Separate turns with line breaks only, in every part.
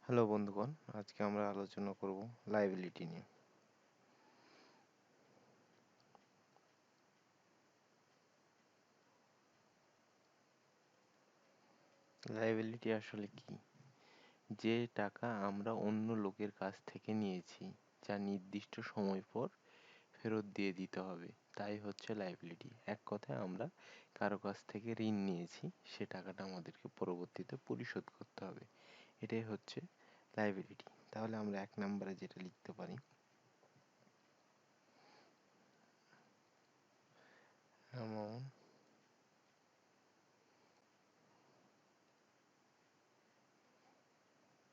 Hello বন্ধুগণ, আজকে আমরা আলোচনা করব লায়াবিলিটি নিয়ে। লায়াবিলিটি আসলে কি? যে টাকা আমরা অন্য লোকের কাছ থেকে নিয়েছি, যা নির্দিষ্ট সময় পর ফেরত দিয়ে দিতে হবে, তাই হচ্ছে লায়াবিলিটি। এক কথায় আমরা কারো কাছ থেকে ঋণ নিয়েছি, সে টাকাটা আমাদেরকে পরবর্তীতে পরিশোধ করতে হবে, এটাই হচ্ছে লায়াবিলিটি। তাহলে আমরা 1 নম্বরে যেটা লিখতে পারি, amount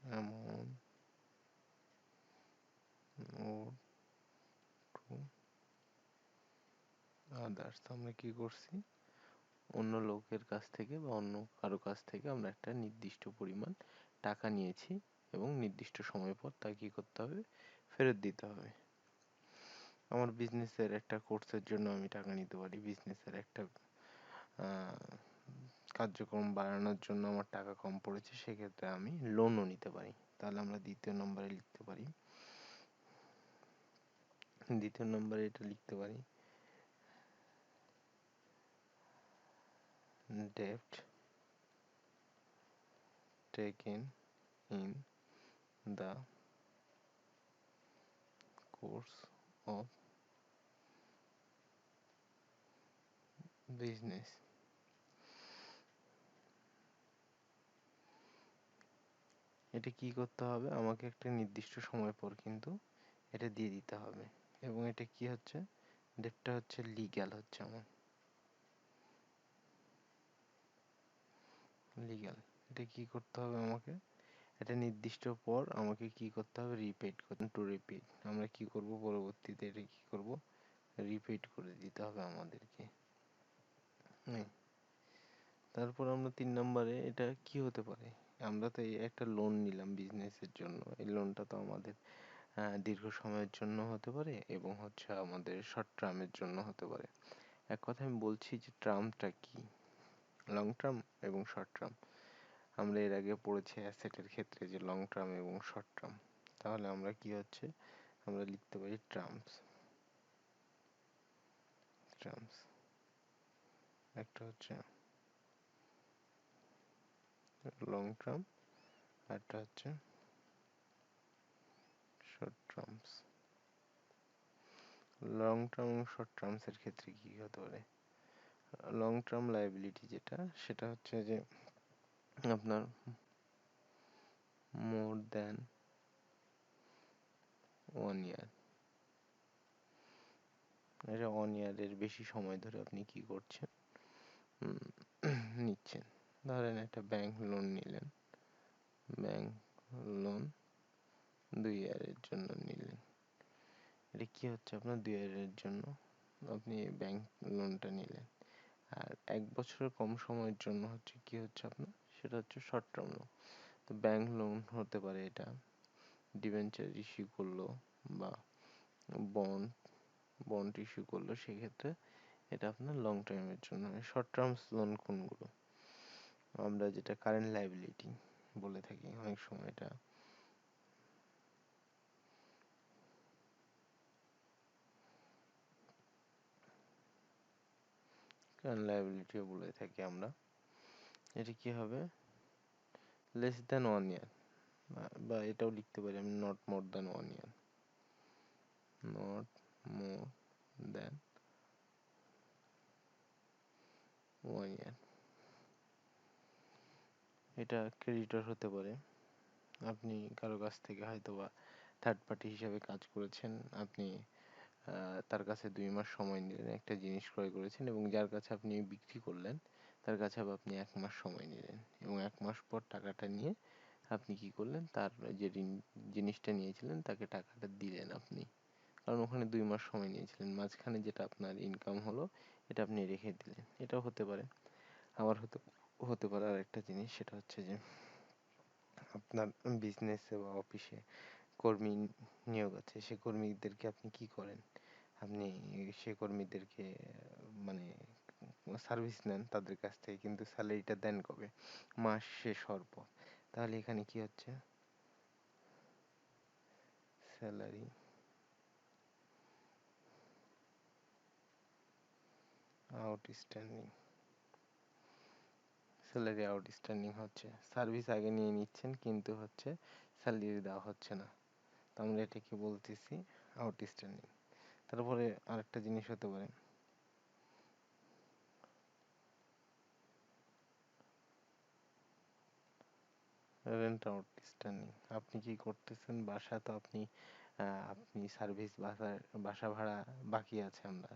amount owed to others। আমরা কি করছি? অন্য লোকের কাছ থেকে বা অন্য কারো কাছ থেকে আমরা একটা নির্দিষ্ট পরিমাণ টাকা নিয়েছি এবং নির্দিষ্ট সময় পর তা কি করতে হবে? ফেরত দিতে হবে। আমার বিজনেসের একটা কোর্সের জন্য আমি টাকা নিতে পারি, বিজনেসের একটা কার্যক্রম বাড়ানোর জন্য আমার টাকা কম পড়েছে, সেক্ষেত্রে আমি লোনও নিতে পারি। তাহলে আমরা দ্বিতীয় নম্বরে লিখতে পারি, এটা লিখতে পারি, debt taken in the course of business। এটা কি করতে হবে? আমাকে একটা নির্দিষ্ট সময় পর কিন্তু এটা দিয়ে দিতে হবে। এবং এটা কি হচ্ছে? ডেটটা হচ্ছে লিগ্যাল, হচ্ছে আমার লিগ্যাল। এটা কি করতে হবে আমাকে? এটা নির্দিষ্ট পর আমাকে কি করতে হবে? রিপেড করতে, টু রিপিট। আমরা কি করব পরবর্তীতে? এটা কি করব? রিপিট করে দিতে হবে আমাদেরকে। তারপর আমরা 3 নম্বরে এটা কি হতে পারে? আমরা তো এই একটা লোন নিলাম বিজনেসের জন্য। এই লোনটা তো আমাদের দীর্ঘ সময়ের জন্য হতে পারে এবং হচ্ছে আমাদের শর্ট টার্মের জন্য হতে পারে। এক কথায় আমি বলছি যে টার্মটা কি, লং টার্ম এবং শর্ট টার্ম। আমরা এর আগে পড়েছি অ্যাসেটের ক্ষেত্রে যে লং টার্ম এবং শর্ট টার্ম। তাহলে আমরা কি হচ্ছে? আমরা লিখতে পারি টার্মস। টার্মস একটা হচ্ছে লং টার্ম, একটা হচ্ছে শর্ট টার্মস। লং টার্ম এবং শর্ট টার্মস এর ক্ষেত্রে কি হতে পারে? লং টার্ম লায়াবিলিটি যেটা, সেটা হচ্ছে যে আপনার মোর দ্যান 1 ইয়ার। এটা 1 ইয়ারের বেশি সময় ধরে আপনি কি করছেন? নিচ্ছেন। ধরেন একটা ব্যাংক লোন নিলেন, ব্যাংক লোন 2 ইয়ারের জন্য নিলেন। এটা কি হচ্ছে? আপনার 2 ইয়ারের জন্য আপনি ব্যাংক লোনটা নিলেন। আর 1 বছরের কম সময়ের জন্য হচ্ছে কি হচ্ছে আপনার? সেটা হচ্ছে শর্ট টার্ম লোন। তো ব্যাংক লোন হতে পারে, এটা ডিবেঞ্চার ইস্যু করলো বা বন্ড বন্ড ইস্যু করলো, সেক্ষেত্রে এটা আপনার লং টার্মের জন্য। শর্ট টার্মস লোন কোনগুলো? আমরা যেটা কারেন্ট লায়াবিলিটি বলে থাকি অনেক সময়, এটা কারেন্ট লায়াবিলিটিও বলে থাকি আমরা। এটা কি হবে? লেস দ্যান 1 ইয়ার, বা এটাও লিখতে পারি আমি, not more than 1 year. Not more than 1 ইয়ার। এটা ক্রেডিটর হতে পারে। আপনি কারো কাছ থেকে হয়তোবা থার্ড পার্টি হিসাবে কাজ করেছেন, আপনি তার কাছে 2 মাস সময় নিলেন, একটা জিনিস ক্রয় করেছেন এবং যার কাছে আপনি বিক্রি করলেন তার কাছে আবার আপনি 1 মাস সময় নিলেন এবং 1 মাস পর টাকাটা নিয়ে আপনি কি করলেন? তার যে জিনিসটা নিয়েছিলেন তাকে টাকাটা দিলেন আপনি। কারণ ওখানে 2 মাস সময় নিয়েছিলেন। মাঝখানে যেটা আপনার ইনকাম হলো এটা আপনি রেখে দিলেন। এটাও হতে পারে। আবার হতে পারে আরেকটা জিনিস, সেটা হচ্ছে যে আপনার বিজনেসে বা অফিসে কর্মী নিয়োগ আছে, সে কর্মীদেরকে আপনি কি করেন? আপনি সে কর্মীদেরকে মানে সার্ভিস নেন তাদের কাছ থেকে, কিন্তু স্যালারিটা দেন কবে? মাস শেষ হওয়ার পর। তাহলে এখানে কি হচ্ছে? Salary outstanding. স্যালারি আউটস্ট্যান্ডিং হচ্ছে সার্ভিস আগে নিয়ে নিচ্ছেন কিন্তু হচ্ছে স্যালারি দেওয়া হচ্ছে না, তো আমরা এটাকে বলতেছি আউটস্ট্যান্ডিং। তারপরে আরেকটা জিনিস হতে পারে রেন্ট আউটস্ট্যান্ডিং। আপনি কি করতেছেন, বাসা তো আপনি সার্ভিস বাসা ভাড়া বাকি আছে, আমরা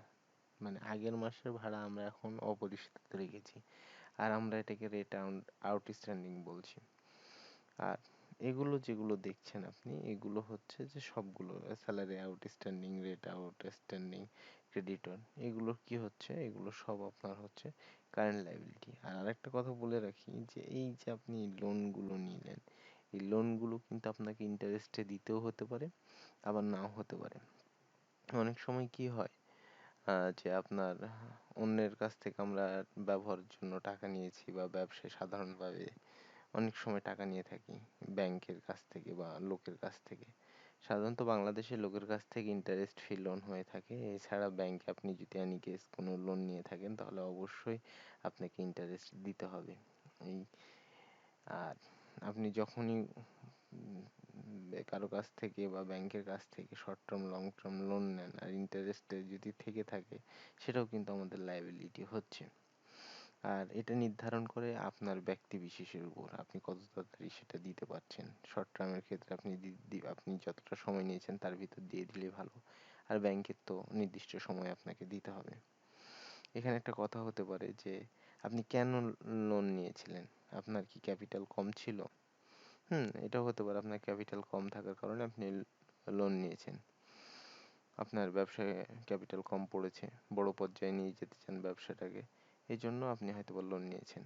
মানে আগের মাসের ভাড়া আমরা এখন অপরিশোধিত রেখেছি, আর আমরা এটাকে রেট আউটস্ট্যান্ডিং বলছি। আর এগুলো যেগুলো দেখছেন আপনি, এগুলো হচ্ছে যে সবগুলো salary outstanding, rate outstanding, creditor, এগুলোর কি হচ্ছে, এগুলো সব আপনার হচ্ছে কারেন্ট লায়াবিলিটি। আর আরেকটা কথা বলে রাখি যে এই যে আপনি লোনগুলো নিলেন, এই লোনগুলো কিন্তু আপনাকে ইন্টারেস্টে দিতেও হতে পারে, আবার নাও হতে পারে। অনেক সময় কি হয় যে আপনার অন্যের কাছ থেকে আমরা ব্যবহারের জন্য টাকা নিয়েছি, বা ব্যবসায় সাধারণভাবে অনেক সময় টাকা নিয়ে থাকি ব্যাংকের কাছ থেকে বা লোকের কাছ থেকে। সাধারণত বাংলাদেশের লোকের কাছ থেকে ইন্টারেস্ট ফ্রি লোন হয়ে থাকে। এছাড়া ব্যাংকে আপনি যদি অ্যানিকেস কোনো লোন নিয়ে থাকেন তাহলে অবশ্যই আপনাকে ইন্টারেস্ট দিতে হবে। এই আর আপনি যখনই কারো কাছ থেকে বা ব্যাংকের কাছ থেকে short term long term loan নেন আর ইন্টারেস্টে যদি থেকে থাকে, সেটাও কিন্তু আমাদের লায়াবিলিটি হচ্ছে। আর এটা নির্ধারণ করে আপনার ব্যক্তি বিশেষের উপর আপনি কত তাড়াতাড়ি সেটা দিতে পারছেন। শর্ট টার্মের ক্ষেত্রে আপনি যতটা সময় নিয়েছেন তার ভিতর দিয়ে দিলে ভালো, আর ব্যাংকের তো নির্দিষ্ট সময় আপনাকে দিতে হবে। এখানে একটা কথা হতে পারে যে আপনি কেন লোন নিয়েছিলেন, আপনার কি ক্যাপিটাল কম ছিল? এটাও হতে পারে আপনার ক্যাপিটাল কম থাকার কারণে আপনি লোন নিয়েছেন। আপনার ব্যবসায় ক্যাপিটাল কম পড়েছে, বড় পর্যায়ে নিয়ে যেতে চান ব্যবসাটাকে, এই জন্য আপনি হয়তোবা লোন নিয়েছেন।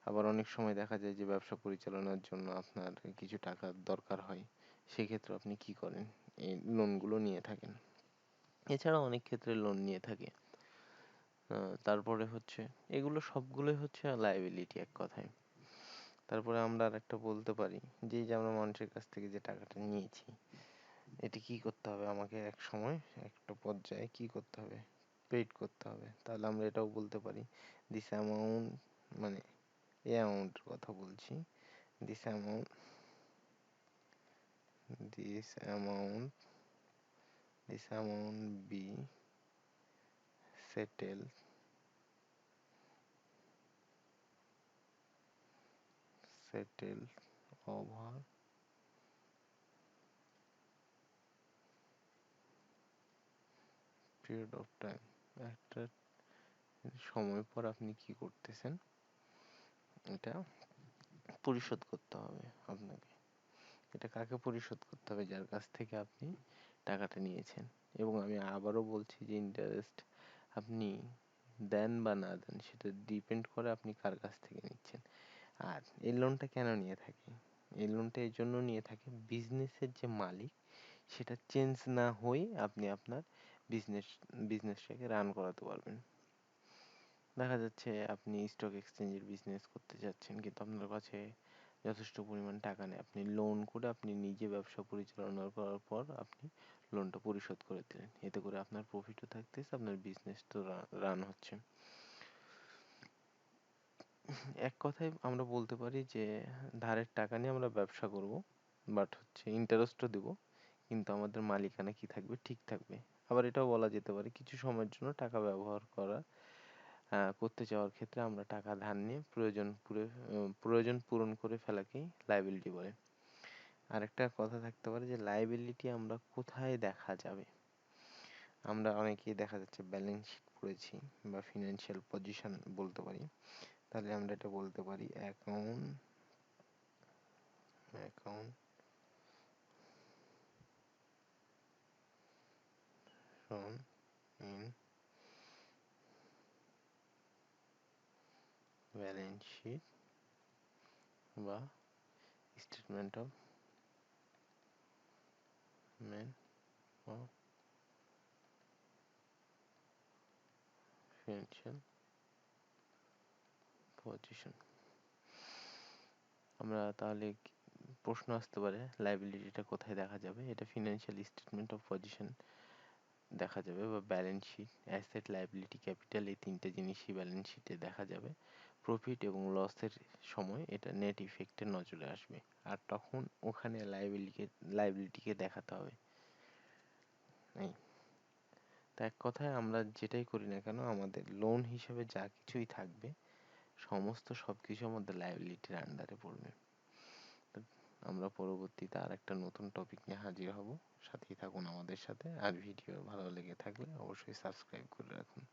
আবার অনেক সময় দেখা যায় যে ব্যবসা পরিচালনার জন্য আপনার কিছু টাকার দরকার হয়, সেক্ষেত্রে আপনি কি করেন, এই লোনগুলো নিয়ে থাকেন। এছাড়া অনেক ক্ষেত্রে লোন নিয়ে থাকে। তারপরে হচ্ছে এগুলো সবগুলোই হচ্ছে লায়াবিলিটি এক কথায়। তারপরে আমরা আরেকটা বলতে পারি যে এই যে আমরা মানুষের কাছ থেকে যে টাকাটা নিয়েছি, এটি কি করতে হবে, আমাকে এক সময় একটা পর্যায়ে কি করতে হবে, পেইড করতে হবে। তাহলে আমরা এটাও বলতে পারি দিস অ্যামাউন্ট, মানে এই অ্যামাউন্টের কথা বলছি, this amount this amount this amount be settle settle over period of time. একটা সময় পর আপনি কি করতেছেন, এটা পরিশোধ করতে হবে আপনাকে। এটা কাকে পরিশোধ করতে হবে, যার কাছ থেকে আপনি টাকাটা নিয়েছেন। এবং আমি আবারও বলছি যে ইন্টারেস্ট আপনি দেন বা না দেন সেটা ডিপেন্ড করে আপনি কার কাছ থেকে নিচ্ছেন। আর এই লোনটা কেন নিয়ে থাকি, এই লোনটা এই জন্য নিয়ে থাকি বিজনেসের যে মালিক সেটা চেঞ্জ না হয়ে আপনি আপনার বিজনেসটাকে রান করাতে পারবেন। দেখা যাচ্ছে আপনি স্টক এক্সচেঞ্জের বিজনেস করতে যাচ্ছেন কিন্তু আপনার কাছে যথেষ্ট পরিমাণ টাকা নেই, আপনি লোন করে আপনি নিজে ব্যবসা পরিচালনা করার পর আপনি লোনটা পরিশোধ করে দিলেন, এতে করে আপনার প্রফিটও থাকতেছে, আপনার বিজনেস তো রান হচ্ছে। এক কথায় আমরা বলতে পারি যে ধারের টাকা নিয়ে আমরা ব্যবসা করব, বাট হচ্ছে ইন্টারেস্টও দেব, কিন্তু আমাদের মালিকানা কি থাকবে, ঠিক থাকবে। আবার এটাও বলা যেতে পারে কিছু সময়ের জন্য টাকা ব্যবহার করতে যাওয়ার ক্ষেত্রে আমরা টাকা ধার নিয়ে প্রয়োজন পূরণ করে ফেলাকেই লায়াবিলিটি বলে। আরেকটা কথা থাকতে পারে যে লায়াবিলিটি আমরা কোথায় দেখা যাবে, আমরা অনেকেই দেখা যাচ্ছে ব্যালেন্স শিট পড়েছি বা ফিনান্সিয়াল পজিশন বলতে পারি, তাহলে আমরা এটা বলতে পারি account account shown in balance sheet বা statement of man of financial position. আমরা তাহলে প্রশ্ন আসতে পারে লাইবিলিটিটা কোথায় দেখা যাবে। এটা ফিনান্সিয়াল স্টেটমেন্ট অফ পজিশন দেখা যাবে, বা balance sheet, asset, liability, capital, এই তিনটে জিনিসই ব্যালেন্স শিটে দেখা যাবে। প্রফিট এবং লসের সময় এটা নেট ইফেক্টে নজরে আসবে, আর তখন ওখানে লাইবিলিটিকে দেখাতে হবে। এই তা এক কথায় আমরা যেটাই করি না কেন, আমাদের লোন হিসেবে যা কিছুই থাকবে সমস্ত সবকিছু আমাদের লাইবিলিটির আন্ডারে পড়বে। তো আমরা পরবর্তীতে আর একটা নতুন টপিক নিয়ে হাজির হব, সাথেই থাকুন আমাদের সাথে। আর ভিডিও ভালো লেগে থাকলে অবশ্যই সাবস্ক্রাইব করে রাখুন।